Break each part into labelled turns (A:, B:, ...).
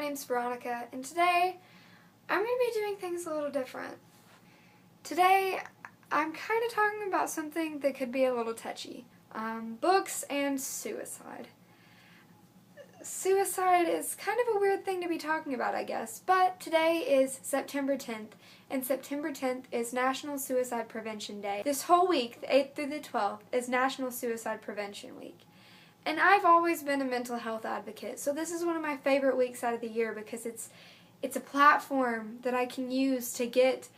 A: name's Veronica, and today I'm going to be doing things a little different. Today I'm kind of talking about something that could be a little touchy. Books and suicide. Suicide is kind of a weird thing to be talking about, I guess, but today is September 10th, and September 10th is National Suicide Prevention Day. This whole week, the 8th through the 12th, is National Suicide Prevention Week. And I've always been a mental health advocate, so this is one of my favorite weeks out of the year because it's a platform that I can use to get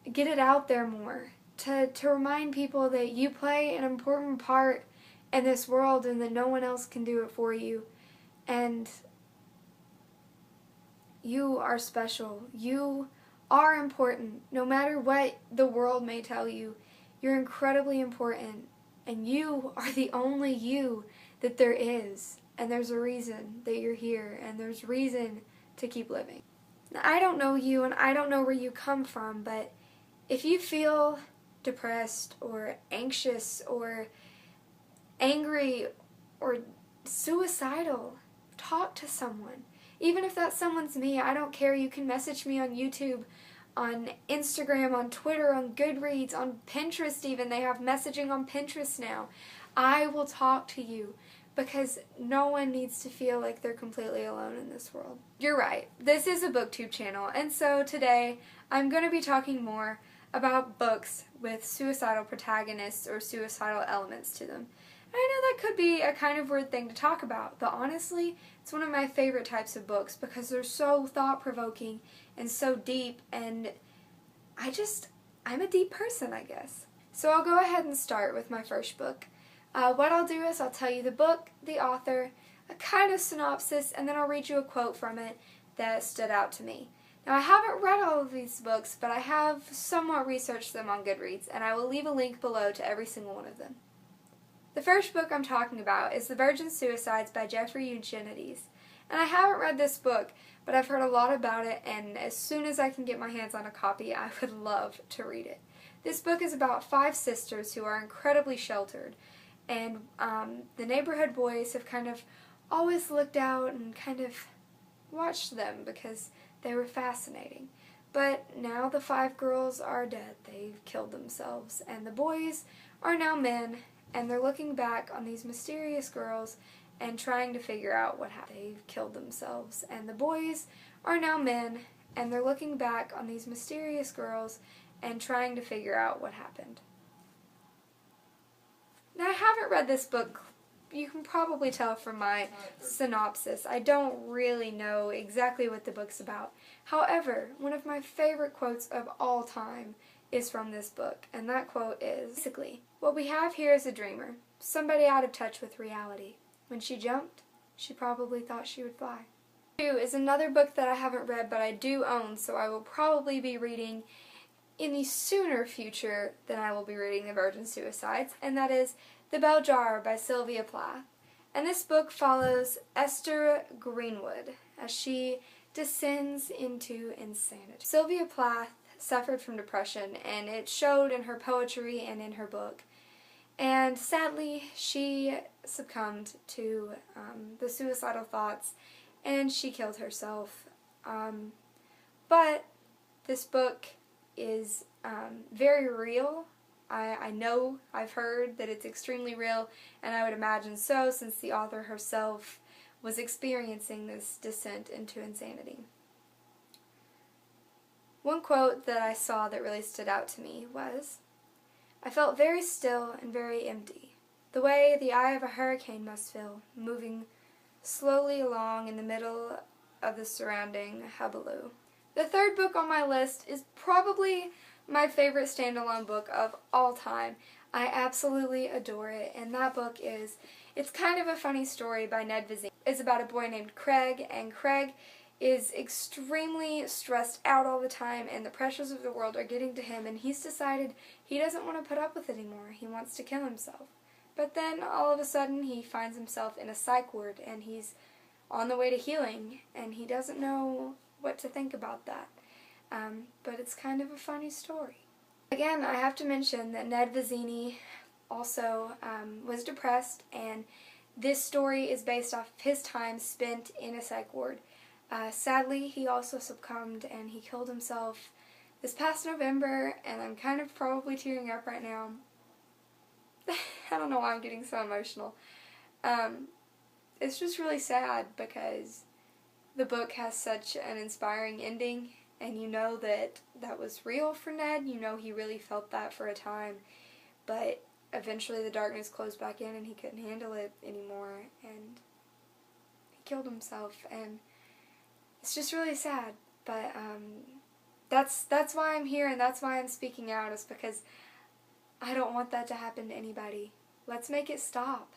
A: it out there more, to remind people that you play an important part in this world and that no one else can do it for you. And you are special. You are important. No matter what the world may tell you, you're incredibly important. And you are the only you that there is. And there's a reason that you're here. And there's reason to keep living. Now, I don't know you and I don't know where you come from, but if you feel depressed or anxious or angry or suicidal, talk to someone. Even if that someone's me, I don't care. You can message me on YouTube, on Instagram, on Twitter, on Goodreads, on Pinterest even. They have messaging on Pinterest now. I will talk to you because no one needs to feel like they're completely alone in this world. You're right. This is a booktube channel, and so today I'm going to be talking more about books with suicidal protagonists or suicidal elements to them. I know that could be a kind of weird thing to talk about, but honestly, it's one of my favorite types of books because they're so thought-provoking and so deep, and I'm a deep person, I guess. So I'll go ahead and start with my first book. What I'll do is I'll tell you the book, the author, a kind of synopsis, and then I'll read you a quote from it that stood out to me. Now, I haven't read all of these books, but I have somewhat researched them on Goodreads, and I will leave a link below to every single one of them. The first book I'm talking about is The Virgin Suicides by Jeffrey Eugenides. And I haven't read this book, but I've heard a lot about it, and as soon as I can get my hands on a copy, I would love to read it. This book is about 5 sisters who are incredibly sheltered, and the neighborhood boys have kind of always looked out and kind of watched them because they were fascinating. But now the 5 girls are dead. They've killed themselves, and the boys are now men, and they're looking back on these mysterious girls and trying to figure out what happened. They've killed themselves. And the boys are now men, and they're looking back on these mysterious girls and trying to figure out what happened. Now, I haven't read this book. You can probably tell from my synopsis. I don't really know exactly what the book's about. However, one of my favorite quotes of all time is from this book, and that quote is, basically, what we have here is a dreamer, somebody out of touch with reality. When she jumped, she probably thought she would fly. 2 is another book that I haven't read, but I do own, so I will probably be reading in the sooner future than I will be reading The Virgin Suicides, and that is The Bell Jar by Sylvia Plath. And this book follows Esther Greenwood as she descends into insanity. Sylvia Plath suffered from depression, and it showed in her poetry and in her book. And sadly, she succumbed to the suicidal thoughts, and she killed herself. But this book is very real. I know, I've heard that it's extremely real, and I would imagine so since the author herself was experiencing this descent into insanity. One quote that I saw that really stood out to me was, I felt very still and very empty, the way the eye of a hurricane must feel, moving slowly along in the middle of the surrounding hullabaloo. The third book on my list is probably my favorite standalone book of all time. I absolutely adore it, and that book is, it's kind of a funny story by Ned Vizzini. It's about a boy named Craig, and Craig is extremely stressed out all the time, and the pressures of the world are getting to him, and he's decided he doesn't want to put up with it anymore. He wants to kill himself. But then all of a sudden he finds himself in a psych ward, and he's on the way to healing, and he doesn't know what to think about that. But it's kind of a funny story. Again, I have to mention that Ned Vizzini also was depressed, and this story is based off his time spent in a psych ward. Sadly, he also succumbed and he killed himself this past November, and I'm kind of probably tearing up right now. I don't know why I'm getting so emotional. It's just really sad because the book has such an inspiring ending, and you know that that was real for Ned. You know he really felt that for a time, but eventually the darkness closed back in and he couldn't handle it anymore, and he killed himself, and it's just really sad. But that's why I'm here, and that's why I'm speaking out, is because I don't want that to happen to anybody. Let's make it stop.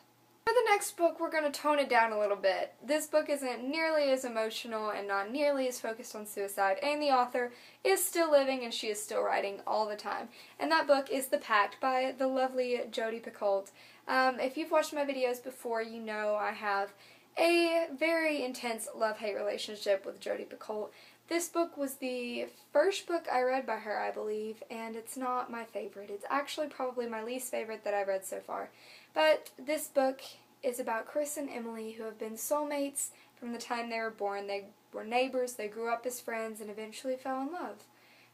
A: For the next book, we're going to tone it down a little bit. This book isn't nearly as emotional and not nearly as focused on suicide, and the author is still living and she is still writing all the time. And that book is The Pact by the lovely Jodi Picoult. If you've watched my videos before, you know I have a very intense love-hate relationship with Jodi Picoult. This book was the first book I read by her, I believe, and it's not my favorite. It's actually probably my least favorite that I've read so far. But this book is about Chris and Emily, who have been soulmates from the time they were born. They were neighbors, they grew up as friends, and eventually fell in love.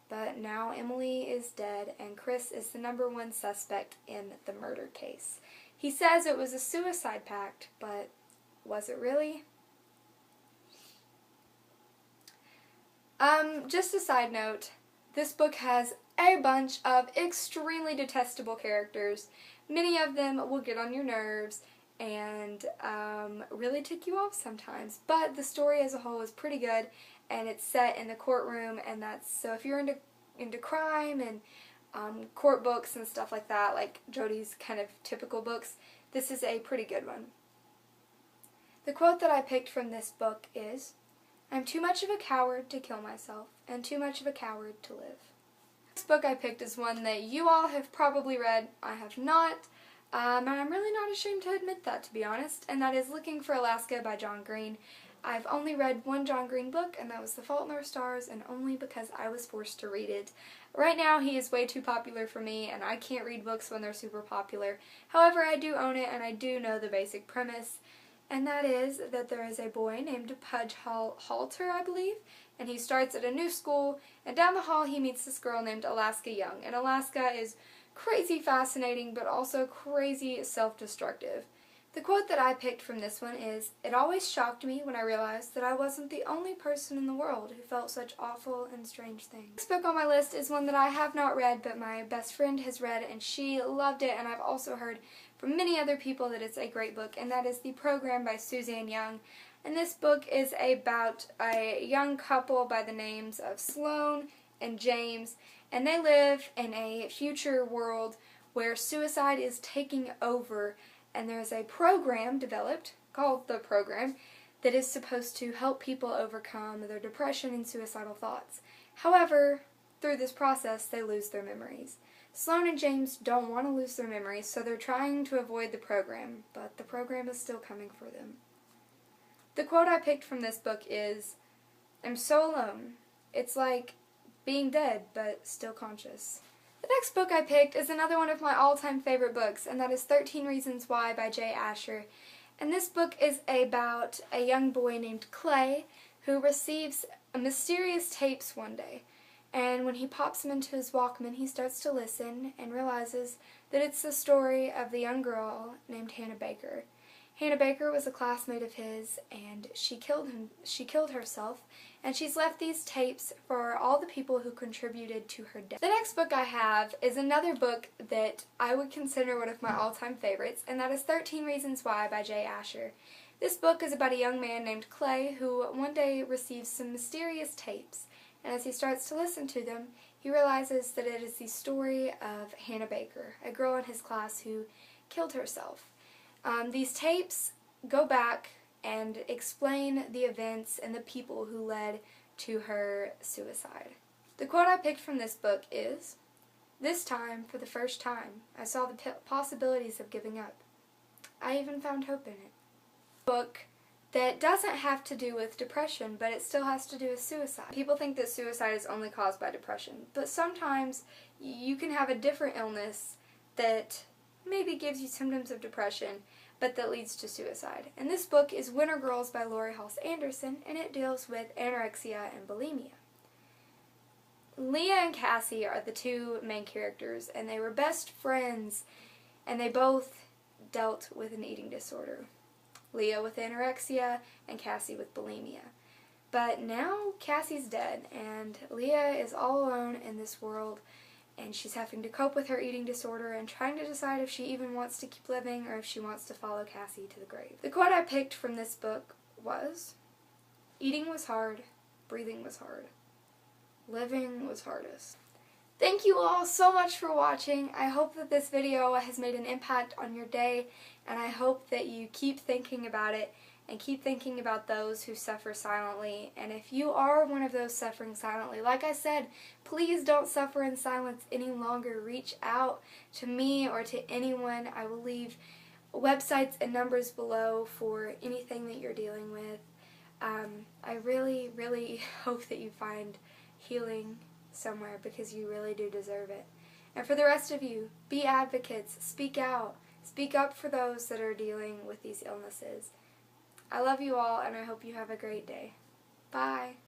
A: But now Emily is dead, and Chris is the #1 suspect in the murder case. He says it was a suicide pact, but was it really? Just a side note, this book has a bunch of extremely detestable characters. Many of them will get on your nerves and really tick you off sometimes, but the story as a whole is pretty good, and it's set in the courtroom, and so if you're into crime and court books and stuff like that, like Jodi's kind of typical books, this is a pretty good one. The quote that I picked from this book is, "I'm too much of a coward to kill myself, and too much of a coward to live." This book I picked is one that you all have probably read. I have not, and I'm really not ashamed to admit that, to be honest, and that is Looking for Alaska by John Green. I've only read one John Green book, and that was The Fault in Our Stars, and only because I was forced to read it. Right now, he is way too popular for me, and I can't read books when they're super popular. However, I do own it, and I do know the basic premise, and that is that there is a boy named Pudge Halter, I believe, and he starts at a new school, and down the hall he meets this girl named Alaska Young, and Alaska is crazy fascinating, but also crazy self-destructive. The quote that I picked from this one is, "It always shocked me when I realized that I wasn't the only person in the world who felt such awful and strange things." This book on my list is one that I have not read, but my best friend has read, and she loved it, and I've also heard from many other people that it's a great book, and that is The Program by Suzanne Young. And this book is about a young couple by the names of Sloane and James, and they live in a future world where suicide is taking over, and there's a program developed called The Program that is supposed to help people overcome their depression and suicidal thoughts. However, through this process, they lose their memories. Sloane and James don't want to lose their memories, so they're trying to avoid the program, but the program is still coming for them. The quote I picked from this book is, "I'm so alone. It's like being dead, but still conscious." The next book I picked is another one of my all-time favorite books, and that is 13 Reasons Why by Jay Asher. And this book is about a young boy named Clay who receives mysterious tapes one day. And when he pops them into his Walkman, he starts to listen and realizes that it's the story of the young girl named Hannah Baker. Hannah Baker was a classmate of his, and she killed herself, and she's left these tapes for all the people who contributed to her death. The next book I have is another book that I would consider one of my all-time favorites, and that is 13 Reasons Why by Jay Asher. This book is about a young man named Clay who one day receives some mysterious tapes, and as he starts to listen to them, he realizes that it is the story of Hannah Baker, a girl in his class who killed herself. These tapes go back and explain the events and the people who led to her suicide. The quote I picked from this book is, "This time, for the first time, I saw the possibilities of giving up. I even found hope in it." A book that doesn't have to do with depression, but it still has to do with suicide. People think that suicide is only caused by depression, but sometimes you can have a different illness that maybe gives you symptoms of depression, but that leads to suicide. And this book is Winter Girls by Lori Halse Anderson, and it deals with anorexia and bulimia. Leah and Cassie are the two main characters, and they were best friends, and they both dealt with an eating disorder. Leah with anorexia and Cassie with bulimia. But now Cassie's dead, and Leah is all alone in this world, and she's having to cope with her eating disorder and trying to decide if she even wants to keep living or if she wants to follow Cassie to the grave. The quote I picked from this book was, "Eating was hard, breathing was hard. Living was hardest." Thank you all so much for watching. I hope that this video has made an impact on your day, and I hope that you keep thinking about it and keep thinking about those who suffer silently. And if you are one of those suffering silently, like I said, please don't suffer in silence any longer. Reach out to me or to anyone. I will leave websites and numbers below for anything that you're dealing with. I really, really hope that you find healing somewhere, because you really do deserve it. And for the rest of you, be advocates, speak out, speak up for those that are dealing with these illnesses. I love you all, and I hope you have a great day. Bye.